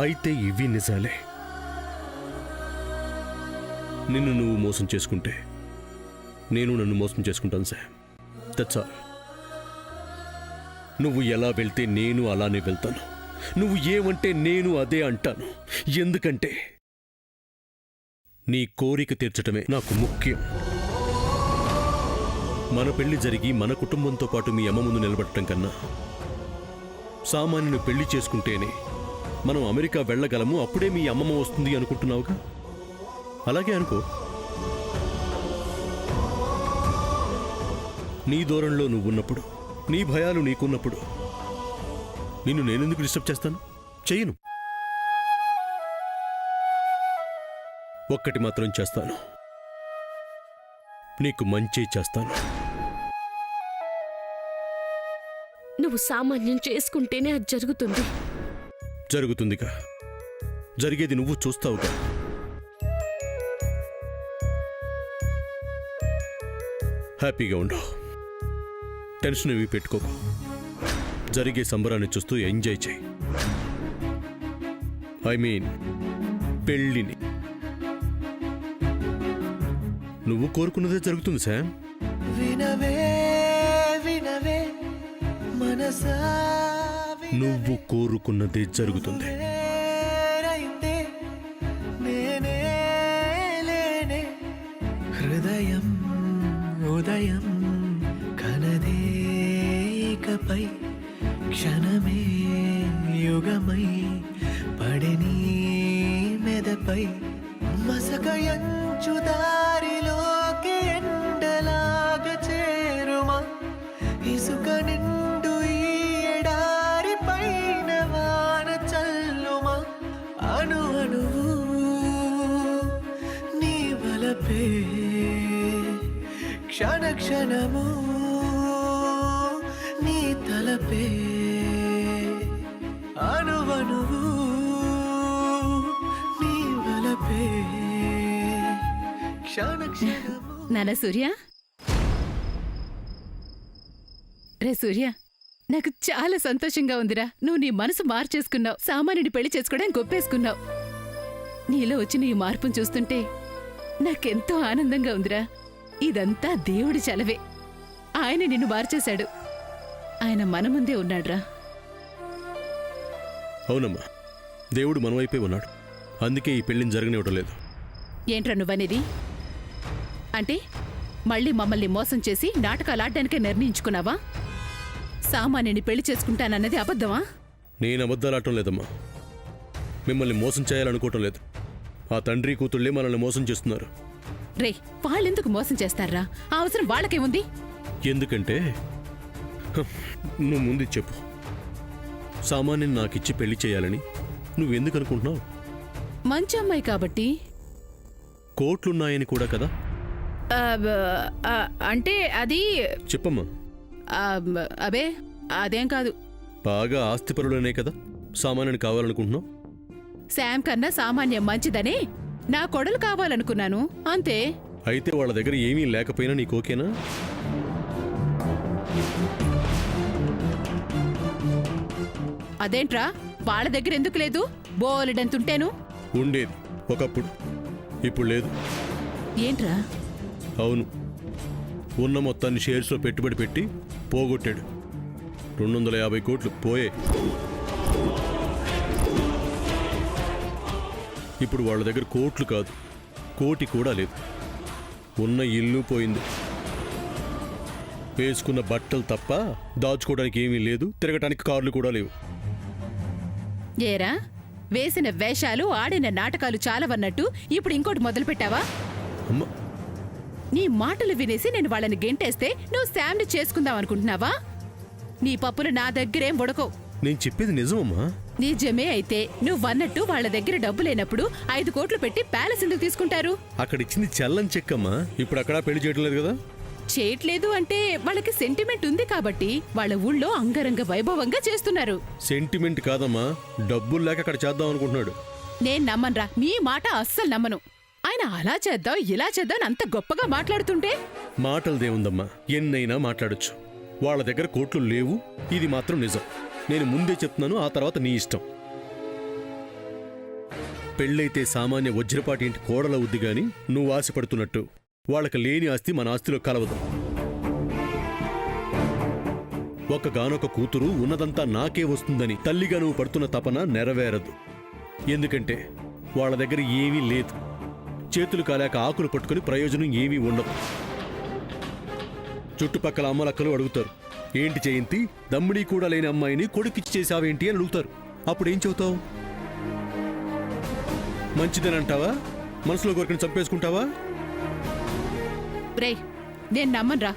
అయితే ఇవి నిజాలే. నిన్ను నువ్వు మోసం చేసుకుంటే నేను నన్ను మోసం చేసుకుంటాను సార్. That's all. నువ్వు ఎలా వెళ్తే నేను అలానే వెళ్తాను. నువ్వు ఏమంటే నేను అదే అంటాను. ఎందుకంటే నీ కోరిక తీర్చటమే నాకు ముఖ్యం. మన పెళ్లి జరిగి మన కుటుంబంతో పాటు మీ అమ్మ ముందు నిలబడటం కన్నా సామాన్యుని పెళ్లి చేసుకుంటేనే మనం అమెరికా వెళ్ళగలము, అప్పుడే మీ అమ్మమ్మ వస్తుంది అనుకుంటున్నావుగా? అలాగే అనుకో. నీ దూరంలో నువ్వున్నప్పుడు, నీ భయాలు నీకున్నప్పుడు నిన్ను నేనెందుకు డిస్టర్బ్ చేస్తాను? చెయ్యను. ఒక్కటి మాత్రం చేస్తాను, నీకు మంచి చేస్తాను. నువ్వు సామాన్యం చేసుకుంటేనే అది జరుగుతుంది. జరుగుతుందిగా. జరిగేది నువ్వు చూస్తావుగా. హ్యాపీగా ఉండవు. టెన్షన్ ఇవి పెట్టుకోకు. జరిగే సంబరాన్ని చూస్తూ ఎంజాయ్ చేయి. ఐ మీన్ పెళ్ళిని. నువ్వు కోరుకున్నదే జరుగుతుంది శామ్. వినవే వినవే మనసా, నువ్వు కోరుకున్నదే జరుగుతుంది. నేనే లేనే హృదయం ఉదయం కనదే ఇకపై క్షణమే యుగమై పడిని మెదపై మసకయంచు దారిలోకి ఎండలాగా చేరుమా ఇసుక నిండు ఈ ఎడారి పైన వాన చల్లుమా అణు అణువు నీ వలపే క్షణ క్షణము నీ తలపే అణువణువు నీ వలపే క్షణ క్షణము. నాన్న సూర్య, రే సూర్య, నాకు చాలా సంతోషంగా ఉందిరా. నువ్వు నీ మనసు మార్చేసుకున్నావు. సామాన్యుడి పెళ్లి చేసుకోవడానికి ఒప్పేసుకున్నావు. నీలో వచ్చిన ఈ మార్పును చూస్తుంటే నాకెంతో ఆనందంగా ఉందిరా. ఇదంతా దేవుడి చలవే. ఆయన నిన్ను మార్చేశాడు. ఆయన మన ముందే ఉన్నాడురా. అవునమ్మా, దేవుడు మన వైపే ఉన్నాడు. అందుకే ఈ పెళ్లిని జరగనివ్వడం లేదు. ఏంట్రా నువ్వనేది? అంటే మళ్ళీ మమ్మల్ని మోసం చేసి నాటకాలు ఆడడానికే నిర్ణయించుకున్నావా? సామాన్యుని పెళ్లి చేసుకుంటానన్నది అబద్ధమా? నేను అబద్ధాలాడటం లేదమ్మా. మిమ్మల్ని మోసం చేయాలనుకోవటం లేదు. ఆ తండ్రి కూతుళ్ళే మనల్ని మోసం చేస్తున్నారు. రే, వాళ్ళెందుకు మోసం చేస్తారా? ఆ అవసరం వాళ్ళకేముంది? ఎందుకంటే నువ్వు ముందు చెప్పు. సామాన్యుని నాకిచ్చి పెళ్లి చేయాలని నువ్వెందుకు అనుకుంటున్నావు? మంచి అమ్మాయి కాబట్టి. కోట్లున్నాయని కూడా కదా. అంటే అది చెప్పమ్మా. అబే అదేం కాదు. బాగా ఆస్తిపరులనే కదా సామాన్యుని కావాలనుకుంటున్నావు. శామ్ కన్నా సామాన్యం మంచిదని నా కొడలు కావాలనుకున్నాను, అంతే. అయితే వాళ్ళ దగ్గర ఏమీ లేకపోయినా నీకు ఓకేనా? అదేంట్రా, వాళ్ళ దగ్గర ఎందుకు లేదు? బోలెడంతుంటేను ఉండేది ఒకప్పుడు, ఇప్పుడు లేదు. ఏంట్రా? అవును, ఉన్న మొత్తాన్ని షేర్స్లో పెట్టుబడి పెట్టి పోగొట్టాడు. 250 కోట్లు పోయే. ఇప్పుడు వాళ్ళ దగ్గర కోట్లు కాదు, కోటి కూడా లేదు. ఉన్న ఇల్లు పోయింది. వేసుకున్న బట్టలు తప్ప దాచుకోవడానికి ఏమీ లేదు. తిరగటానికి కార్లు కూడా లేవు. ఏరా, వేసిన వేషాలు ఆడిన నాటకాలు చాలవన్నట్టు ఇప్పుడు ఇంకోటి మొదలుపెట్టావా? అమ్మా, నీ మాటలు వినేసి నేను వాళ్ళని గెంటేస్తే నువ్వు శామ్ని చేసుకుందాం అనుకుంటున్నావా? నీ పప్పులు నా దగ్గరేం ఉడకవు. నేను చెప్పేది నిజమమ్మా. నిజమే అయితే నువ్వన్నట్టు వాళ్ళ దగ్గర డబ్బు లేనప్పుడు 5 కోట్లు పెట్టి ప్యాలెస్ ఎందుకు తీసుకుంటారు? అక్కడ ఇచ్చింది చల్లని చెక్కమ్మా. ఇప్పుడు అక్కడ పెళ్లి చేయటం లేదు కదా. చేయట్లేదు అంటే వాళ్ళకి సెంటిమెంట్ ఉంది కాబట్టి వాళ్ళ ఊళ్ళో అంగరంగ వైభవంగా చేస్తున్నారు. సెంటిమెంట్ కాదమ్మా, డబ్బులు లేక అక్కడ చేద్దాం అనుకుంటున్నాడు. నేను నమ్మన్రా, మీ మాట అస్సలు నమ్మను. ఆయన అలా చేద్దాం ఇలా చేద్దాం అంత గొప్పగా మాట్లాడుతుంటే. మాటలదేముందమ్మా, ఎన్నైనా మాట్లాడొచ్చు. వాళ్ళ దగ్గర కోట్లు లేవు, ఇది మాత్రం నిజం. నేను ముందే చెప్తున్నాను, ఆ తర్వాత నీ ఇష్టం. పెళ్ళైతే సామాన్య వజ్రపాటి ఇంటి కోడలవుద్ది గాని నువ్వు ఆశపడుతున్నట్టు వాళ్ళకి లేని ఆస్తి మన ఆస్తిలో కలవదు. ఒక్కగానొక కూతురు ఉన్నదంతా నాకే వస్తుందని తల్లిగా నువ్వు పడుతున్న తపన నెరవేరదు. ఎందుకంటే వాళ్ళ దగ్గర ఏమీ లేదు. చేతులు కాలేక ఆకులు పట్టుకుని ప్రయోజనం ఏమీ ఉండదు. చుట్టుపక్కల అమ్మలక్కలు అడుగుతారు, ఏంటి జయంతి, దమ్ముడి కూడా లేని అమ్మాయిని కొడుకిచ్చి చేశావేంటి అని అడుగుతారు. అప్పుడేం చెబుతావు? మంచిదేనంటావా? మనసులో కోరికను చంపేసుకుంటావా? రేయ్, నేను నమ్మన్రా.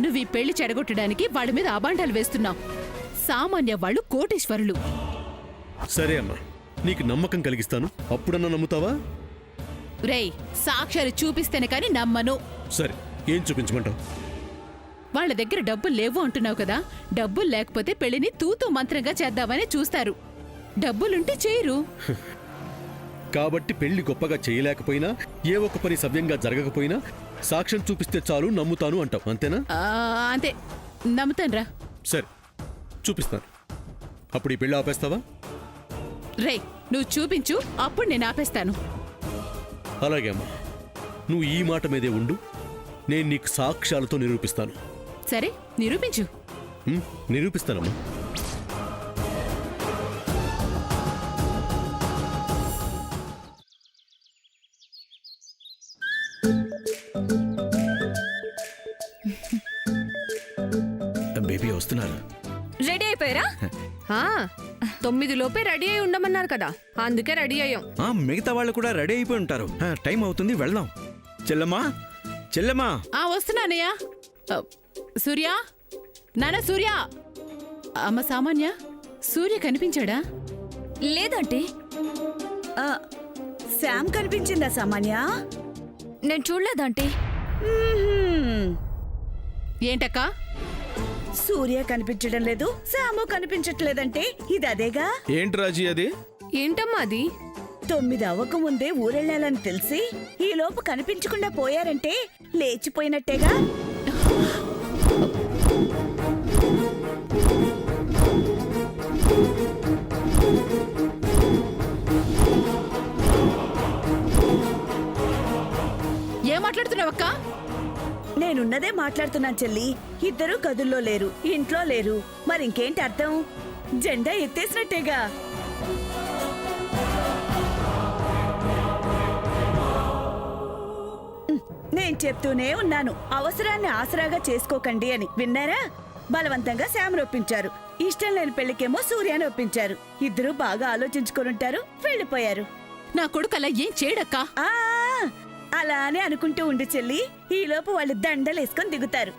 నువ్వు ఈ పెళ్లి చెడగొట్టడానికి వాళ్ళ మీద అబాండాలు వేస్తున్నావు. సామాన్య వాళ్ళు కోటీశ్వరులు. సరే అమ్మా, నీకు నమ్మకం కలిగిస్తాను. అప్పుడన్నా నమ్ముతావా? రేయ్, సాక్ష్యాలు చూపిస్తేనే కాని నమ్మను. సరే, ఏం చూపించమంటావు? వాళ్ళ దగ్గర డబ్బులు లేవు అంటున్నావు కదా. డబ్బులు లేకపోతే పెళ్లిని తూతూ మంత్రంగా చేద్దామని చూస్తారు. డబ్బులుంటే చేయరు. కాబట్టి పెళ్లి గొప్పగా చేయలేకపోయినా, ఏ ఒక్క పని సవ్యంగా జరగకపోయినా సాక్ష్యం చూపిస్తే చాలు నమ్ముతాను అంటావు, అంతేనా? అంతే, నమ్ముతానురా. సరే, చూపిస్తాను. అప్పుడు ఈ పెళ్లి ఆపేస్తావా? రేయ్, నువ్వు చూపించు, అప్పుడు నేను ఆపేస్తాను. అలాగే అమ్మా, నువ్వు ఈ మాట మీదే ఉండు. నేను నీకు సాక్ష్యాలతో నిరూపిస్తాను. సరే, నిరూపించు. నిరూపిస్తానమ్మా. బేబీ వస్తున్నారు. రెడీ అయిపోయారా? 9 లోపే రెడీ అయి ఉండమన్నారు కదా, అందుకే రెడీ అయ్యాం. మిగతా వాళ్ళు కూడా రెడీ అయిపోయి ఉంటారు. టైం అవుతుంది, వెళ్దాం. చెల్లమ్మా, చెల్లమ్మా. వస్తున్నానయ్యా. సూర్య, నాన్న సూర్య. అమ్మ సామాన్య, సూర్య కనిపించాడా? లేదంటే శామ్ కనిపించిందా సామాన్య? నేను చూడలేదంటే. ఏంటక్కా? సూర్య కనిపించడం లేదు, శాము కనిపించట్లేదంటే ఇది అదేగా? ఏంటి రాజీ అది? ఏంటమ్మా అది? 9 అవ్వకముందే ఊరెళ్ళాలని తెలిసి ఈ లోపు కనిపించకుండా పోయారంటే లేచిపోయినట్టేగా. ఏం మాట్లాడుతున్నావక్క? నేనున్నదే మాట్లాడుతున్నాను చెల్లి. ఇద్దరూ గదుల్లో లేరు, ఇంట్లో లేరు. మరింకేంటి అర్థం? జెండా ఎత్తేసినట్టేగా. నేను చెప్తూనే ఉన్నాను, అవసరాన్ని ఆసరాగా చేసుకోకండి అని. విన్నారా? బలవంతంగా శామ్ ఒప్పించారు. ఇష్టం లేని పెళ్లికేమో సూర్యాని ఒప్పించారు. ఇద్దరూ బాగా ఆలోచించుకొనుంటారు, వెళ్ళిపోయారు. నా కొడుకు అలా ఏం చేయడక్కా. అలానే అనుకుంటూ ఉండి చెల్లి, ఈలోపు వాళ్ళు దండలేసుకొని దిగుతారు.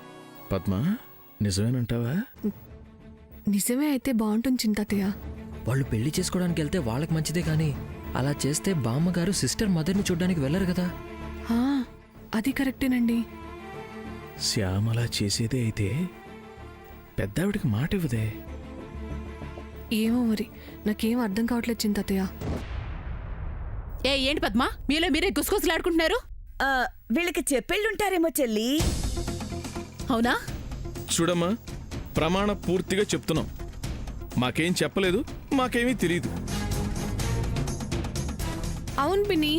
పద్మ, నిజమేనంటావా? నిజమే అయితే బాగుంటుంది చింతయ్య. వాళ్ళు పెళ్లి చేసుకోవడానికి వెళ్తే వాళ్ళకి మంచిదే కానీ అలా చేస్తే బామ్మగారు సిస్టర్ మదర్ని చూడ్డానికి వెళ్ళరు కదా. అది కరెక్టేనండి. శ్యామలా చేసేదే అయితే పెద్దావిడికి మాట ఇవ్వదే. ఏమో మరి, నాకేం అర్థం కావట్లేదు చింతయ్య. ఏంటి పద్మ, మీలో మీరే గుసగుసలాడుకుంటున్నారు? వీళ్ళకి చెప్పెళ్ళుంటారేమో చెల్లి. అవునా? చూడమ్మా, ప్రమాణ పూర్తిగా చెప్తున్నాం. మాకేం చెప్పలేదు, మాకేమీ తెలియదు. అవును పిన్ని,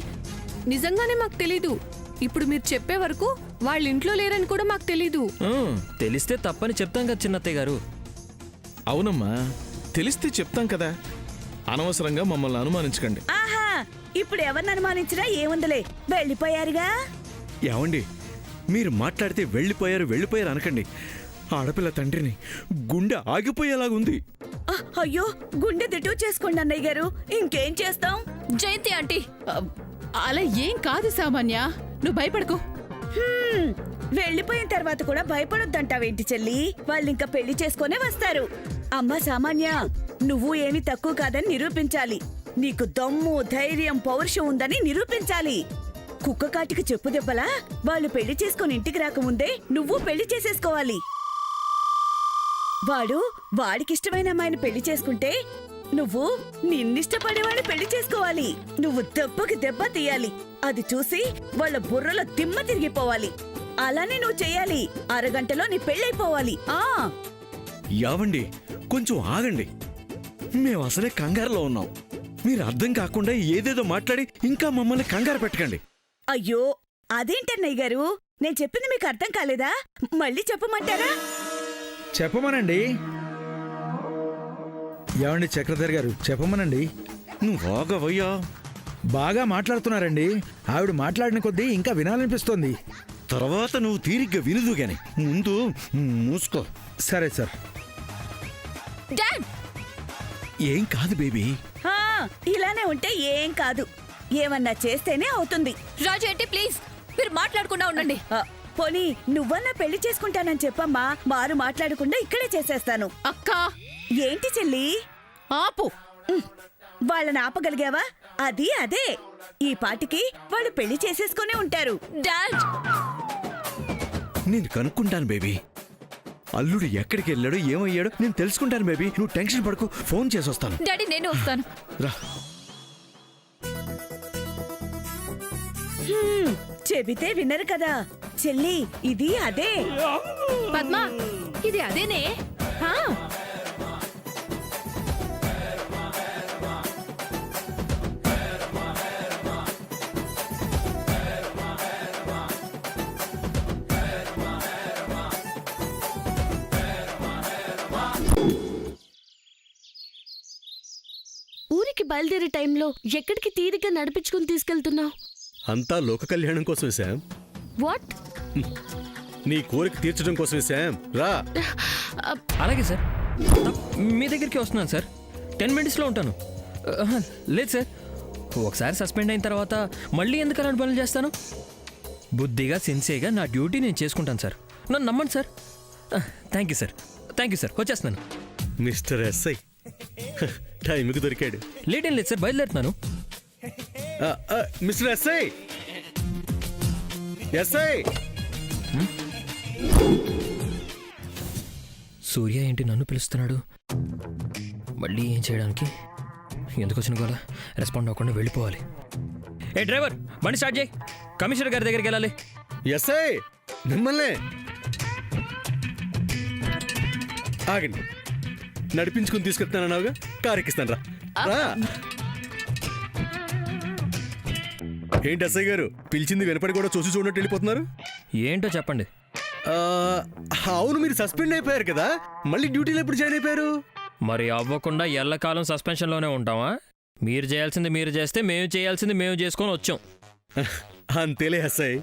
నిజంగానే మాకు తెలీదు. ఇప్పుడు మీరు చెప్పే వరకు వాళ్ళ ఇంట్లో లేరని కూడా మాకు తెలీదు. తెలిస్తే తప్పని చెప్తాం కదా చిన్నత్తయ్య గారు. అవునమ్మా, తెలిస్తే చెప్తాం కదా. అనవసరంగా మమ్మల్ని అనుమానించకండి. ఆహా, ఇప్పుడు ఎవరిని అనుమానించినా ఏముందిలే, వెళ్ళిపోయారుగా. ఏమండి, మీరు మాట్లాడితే వెళ్ళిపోయారు అనకండి. ఆడపిల్ల తండ్రిని గుండె ఆగిపోయేలాగుంది. అయ్యో, గుండె దిట్టు చేసుకోండి అన్నయ్య గారు, ఇంకేం చేస్తాం. జయంతి ఆంటీ, అలా ఏం కాదు సామాన్య, నువ్వు భయపడకు. వెళ్ళిపోయిన తర్వాత కూడా భయపడొద్దంటావేంటి చెల్లి? వాళ్ళింకా పెళ్లి చేసుకునే వస్తారు. అమ్మా సామాన్య, నువ్వు ఏమి తక్కువ కాదని నిరూపించాలి. నీకు దమ్ము, ధైర్యం, పౌరుషం ఉందని నిరూపించాలి. కుక్క కాటికి చెప్పు దెబ్బలా వాళ్ళు పెళ్లి చేసుకుని ఇంటికి రాకముందే నువ్వు పెళ్లి చేసేసుకోవాలి. వాడికిష్టమైన అమ్మాయిని పెళ్లి చేసుకుంటే నువ్వు నిన్నిష్టపడేవాడిని పెళ్లి చేసుకోవాలి. నువ్వు దెబ్బకి దెబ్బ తీయాలి. అది చూసి వాళ్ళ బుర్రలో దిమ్మ తిరిగిపోవాలి. అలానే నువ్వు చెయ్యాలి. అరగంటలో నీ పెళ్ళైపోవాలి. యావండి, కొంచెం ఆగండి. మేము అసలే కంగారులో ఉన్నాం. మీరు అర్థం కాకుండా ఏదేదో మాట్లాడి ఇంకా మమ్మల్ని కంగారు పెట్టకండి. అయ్యో అదేంటన్నయ్య గారు, నేను చెప్పింది మీకు అర్థం కాలేదా? మళ్ళీ చెప్పమంటారా? చెప్పమనండి. ఏమండి చక్రధర్ గారు, చెప్పమనండి. నువ్వు ఆగవయ్యా. బాగా మాట్లాడుతున్నారండి. ఆవిడ మాట్లాడిన కొద్దీ ఇంకా వినాలనిపిస్తోంది. తర్వాత నువ్వు తీరిగ్గా వినదు గాని ముందు మూసుకో. సరే సార్. డాడ్, ఏం కాదు బేబీ. ఆ, ఇలానే ఉంటే ఏం కాదు. ఏమన్నా చేస్తేనే అవుతుంది. రాజు ఏంటి ప్లీజ్ మీరు మాట్లాడకుండా ఉండండి. పోనీ నువ్వన్నా పెళ్లి చేసుకుంటానని చెప్పమ్మా, మారు మాట్లాడకుండా ఇక్కడే చేసేస్తాను. అక్కా ఏంటి చెల్లి? ఆపు. వాళ్ళని ఆపగలిగావా? అది అదే. ఈ పాటికి వాళ్ళు పెళ్లి చేసేసుకునే ఉంటారు. డాడ్, నేను కనుక్కుంటాను బేబీ. అల్లుడు ఎక్కడికి వెళ్ళాడో ఏమయ్యాడో నేను తెలుసుకుంటాను బేబీ. నువ్వు టెన్షన్ పడకు, ఫోన్ చేసి వస్తాను. డాడీ నేను వస్తాను. రా. చెబితే వినరు కదా చెల్లి, ఇది అదే. పద్మ, ఇది అదేనే. హా, ఊరికి బయలుదేరే టైంలో ఎక్కడికి తీరిగ్గా నడిపించుకుని తీసుకెళ్తున్నావు? అంతా లోక కళ్యాణం కోసమే శామ్. వాట్? నీ కోరిక తీర్చడం కోసమే శామ్. రా. అలాగే సార్, మీ దగ్గరికి వస్తున్నాను సార్. 10 minutesలో ఉంటాను. లేదు సార్, ఒకసారి సస్పెండ్ అయిన తర్వాత మళ్ళీ ఎందుకు అలాంటి పనులు చేస్తాను? బుద్ధిగా సిన్సియర్గా నా డ్యూటీ నేను చేసుకుంటాను సార్. నన్ను నమ్మండి sir. Thank you sir, thank you sir. వచ్చేస్తున్నాను. మిస్టర్ ఎస్ఐ టైంకి దొరికాడు. లేట్ ఏం లేదు సార్, బయలుదేరుతున్నాను. Mister SI, SI. సూర్య ఏంటి నన్ను పిలుస్తున్నాడు? మళ్ళీ ఏం చేయడానికి? ఎందుకు వచ్చిన గోలా? రెస్పాండ్ అవ్వకుండా వెళ్ళిపోవాలి. ఏ డ్రైవర్, బండి స్టార్ట్ చేయి. కమిషనర్ గారి దగ్గరికి వెళ్ళాలి. ఎస్ఐ మిమ్మల్ని ఆగండి. నడిపించుకుని తీసుకెళ్తానన్నావుగా, కారు ఎక్కిస్తాను. రా రా. ఏంటి ఎస్ఐ గారు, పిలిచింది వినపడి కూడా చూసి చూడట్టు వెళ్ళిపోతున్నారు? ఏంటో చెప్పండి. అవును, మీరు సస్పెండ్ అయిపోయారు కదా, మళ్ళీ డ్యూటీలో ఎప్పుడు జాయిన్ అయిపోయారు? మరి అవ్వకుండా ఎల్లకాలం సస్పెన్షన్లోనే ఉంటామా? మీరు చేయాల్సింది మీరు చేస్తే, మేము చేయాల్సింది మేము చేసుకొని వచ్చాం. అంతేలే ఎస్ఐ,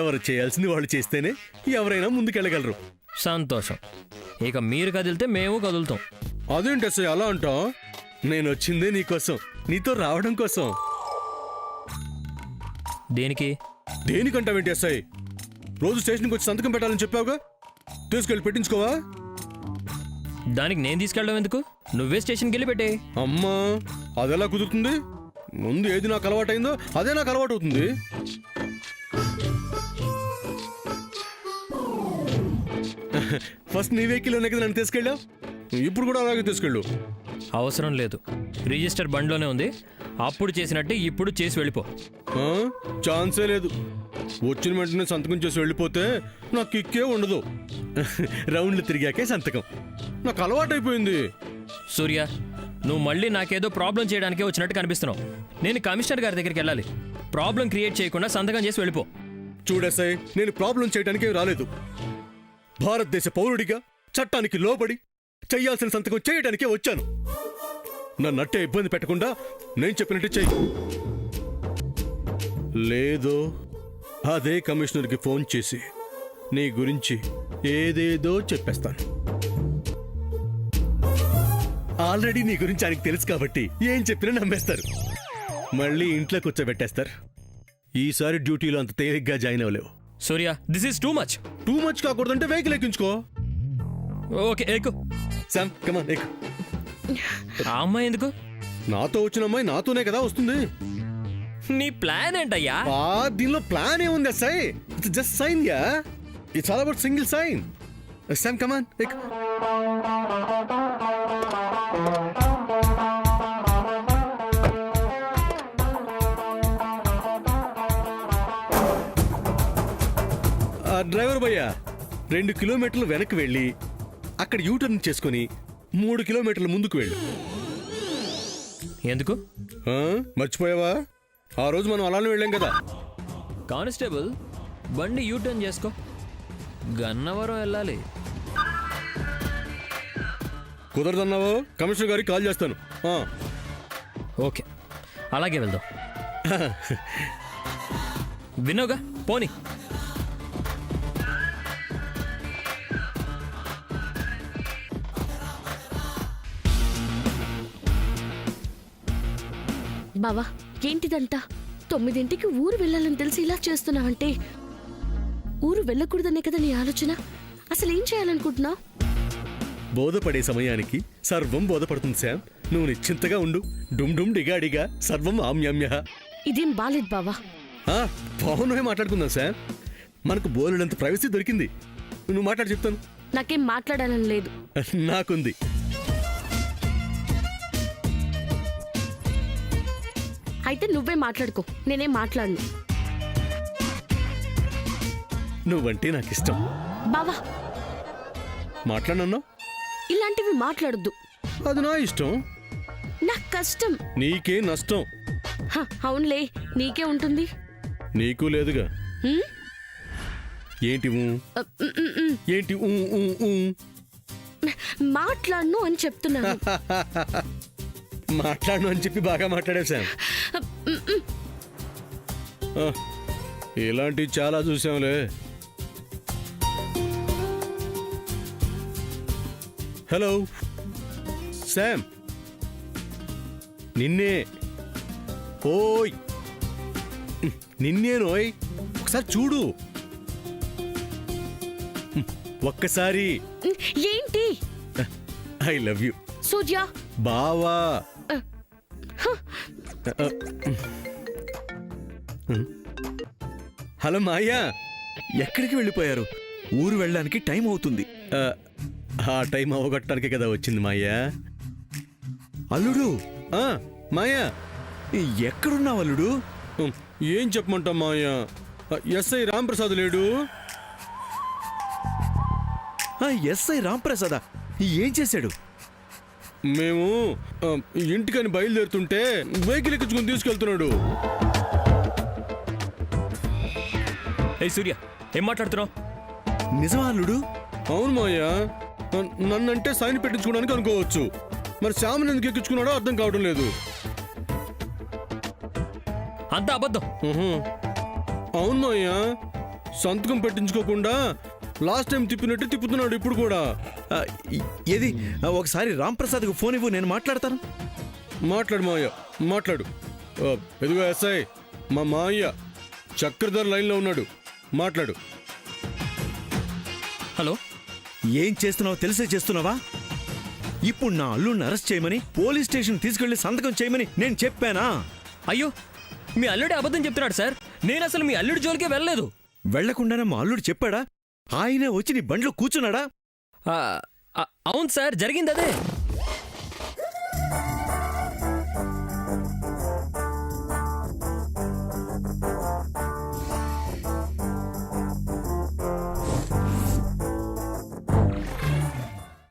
ఎవరు చేయాల్సింది వాళ్ళు చేస్తేనే ఎవరైనా ముందుకెళ్ళగలరు. సంతోషం. ఇక మీరు కదిలితే మేము కదులుతాం. అదేంటి ఎస్ఐ అలా అంటాం? నేను వచ్చిందే నీకోసం, నీతో రావడం కోసం. దేనికి? దేనికంటావేంటి ఎస్ఐ? రోజు స్టేషన్కి వచ్చి సంతకం పెట్టాలని చెప్పావుగా, తీసుకెళ్ళి పెట్టించుకోవా? దానికి నేను తీసుకెళ్ళడం ఎందుకు? నువ్వే స్టేషన్కి వెళ్ళి పెట్టే. అమ్మా, అదెలా కుదురుతుంది? ముందు ఏది నాకు అలవాటైందో అదే నాకు అలవాటు అవుతుంది. ఫస్ట్ నీ వెహికల్లోనే కదా నన్ను తీసుకెళ్ళావు, ఇప్పుడు కూడా అలాగే తీసుకెళ్ళు. అవసరం లేదు, రిజిస్టర్ బండ్లోనే ఉంది. అప్పుడు చేసినట్టే ఇప్పుడు చేసి వెళ్ళిపో. ఛాన్సే లేదు. వచ్చిన వెంటనే సంతకం చేసి వెళ్ళిపోతే నాకు కిక్కే ఉండదు. రౌండ్లు తిరిగాకే సంతకం, నాకు అలవాటైపోయింది. సూర్య, నువ్వు మళ్ళీ నాకేదో ప్రాబ్లం చేయడానికే వచ్చినట్టు కనిపిస్తున్నావు. నేను కమిషనర్ గారి దగ్గరికి వెళ్ళాలి. ప్రాబ్లం క్రియేట్ చేయకుండా సంతకం చేసి వెళ్ళిపో. చూడేసాై, నేను ప్రాబ్లం చేయడానికే రాలేదు. భారతదేశ పౌరుడిగా చట్టానికి లోబడి చెయ్యాల్సిన సంతకం చేయడానికే వచ్చాను. నన్నట్టే ఇబ్బంది పెట్టకుండా నేను చెప్పినట్టు చెయ్యి. లేదో అదే కమిషనర్కి ఫోన్ చేసి నీ గురించి ఏదేదో చెప్పేస్తాను. ఆల్రెడీ నీ గురించి ఆయనకు తెలుసు కాబట్టి ఏం చెప్పినా నమ్మేస్తారు. మళ్ళీ ఇంట్లో కూర్చోబెట్టేస్తారు. ఈసారి డ్యూటీలో అంత తేలిగ్గా జాయిన్ అవ్వలేవు. Surya, this is too much. Too much కాకూడదంటే వెహికల్ ఎక్కించుకో. ఓకే, ఎక్కు. శామ్, కమాన్ ఎక్కు. ఆ అమ్మాయి ఎందుకు? నాతో వచ్చిన అమ్మాయి నాతోనే కదా వస్తుంది. నీ ప్లాన్ ఏంటయ్యా? దీనిలో ప్లాన్ ఏముంది SI? It's just sign yeah. It's all about single sign. Sam, come on ఎక్కు. డ్రైవర్ భయ్యా, 2 కిలోమీటర్లు వెనక్కి వెళ్ళి అక్కడ యూటర్న్ చేసుకుని 3 కిలోమీటర్ల ముందుకు వెళ్ళు. ఎందుకు? ఆ? మర్చిపోయావా ఆ రోజు మనం అలానే వెళ్ళాం కదా. కానిస్టేబుల్, బండి యూటర్న్ చేసుకో. గన్నవరం వెళ్ళాలి. కుదరదన్నావో కమిషనర్ గారికి కాల్ చేస్తాను. ఆ. ఓకే, అలాగే వెళ్దాం. వినోగా పోనీ. బావా ఏంటిదంతా? 9ంటికి ఊరు వెళ్ళాలని తెలిసి ఇలా చేస్తున్నావంటే ఊరు వెళ్ళకూడదనే కదా నీ ఆలోచన? అసలు ఏం చేయాలనుకుంటున్నావు? బోధపడే సమయానికి సర్వం బోధపడుతుంది శామ్. నువ్వు నిశ్చింతగా ఉండు. డుమ్ డుమ్ డిగాడిగా సర్వం ఆమ్యామ్య. ఇదేం బాలేదు బావా. బాగున్నాయి, మాట్లాడుకుందాం శామ్. మనకు బోలెడంత ప్రైవసీ దొరికింది. నువ్వు మాట్లాడి చెప్తాను. నాకేం మాట్లాడాలని లేదు. నాకుంది. అయితే నువ్వే మాట్లాడుకో, నేనేం మాట్లాడను. నువ్వంటే నాకు ఇష్టం. బావా మాట్లాడనన్నా? ఇలాంటివి మాట్లాడొద్దు. అది నా ఇష్టం. నాకు కష్టం. నీకే నష్టం. అవునులే, నీకే ఉంటుంది. నీకు లేదుగా. హ్మ్? ఏంటి ఊ? ఏంటి ఊ ఊ ఊ? మాట్లాడను అని చెప్తున్నాను. మాట్లాడను అని చెప్పి బాగా మాట్లాడావు శామ్. ఇలాంటివి చాలా చూసాంలే. హలో శామ్, నిన్నే. ఓయ్ నిన్నేనోయ్, ఒకసారి చూడు. ఒక్కసారి. ఏంటి? ఐ లవ్ యూ సూర్య. బావా. హలో మాయా, ఎక్కడికి వెళ్ళిపోయారు? ఊరు వెళ్ళడానికి టైం అవుతుంది. ఆ టైం అవగొట్టడానికి కదా వచ్చింది మాయా. అల్లుడు, మాయా ఎక్కడున్నావు అల్లుడు? ఏం చెప్పమంటాం మాయా, ఎస్ఐ రాంప్రసాద్ లేడు. ఎస్ఐ రాంప్రసాదా? ఏం చేశాడు? మేము ఇంటికని బయలుదేరుతుంటే వెహికల్ ఎక్కించుకుని తీసుకెళ్తున్నాడు. ఏ సూర్య, ఏం మాట్లాడుతున్నావు? నిజమా అల్లుడు? అవును మాయా, నన్నంటే సైన్ పెట్టించుకోవడానికి అనుకోవచ్చు. మరి శ్యామని ఎందుకు ఎక్కించుకున్నాడో అర్థం కావడం లేదు. అంత అబద్ధం. అవును మాయా, సంతకం పెట్టించుకోకుండా లాస్ట్ టైం తిప్పినట్టు తిప్పుతున్నాడు ఇప్పుడు కూడా. ఏది, ఒకసారి రాంప్రసాద్కు ఫోన్ ఇవ్వు, నేను మాట్లాడతాను. మాట్లాడు మాయ, మాట్లాడు. ఎదుగో ఎస్ఐ, మా మాయ చక్రధర్ లైన్లో ఉన్నాడు, మాట్లాడు. హలో, ఏం చేస్తున్నావో తెలిసే చేస్తున్నావా? ఇప్పుడు నా అల్లుడిని అరెస్ట్ చేయమని పోలీస్ స్టేషన్ తీసుకెళ్లి సంతకం చేయమని నేను చెప్పానా? అయ్యో, మీ అల్లుడే అబద్ధం చెప్తున్నాడు సార్. నేను అసలు మీ అల్లుడి జోలికే వెళ్ళలేదు. వెళ్లకుండానే మా అల్లుడు చెప్పాడా? ఆయనే వచ్చి నీ బండిలో కూర్చున్నాడా? అవును సార్, జరిగింది అదే.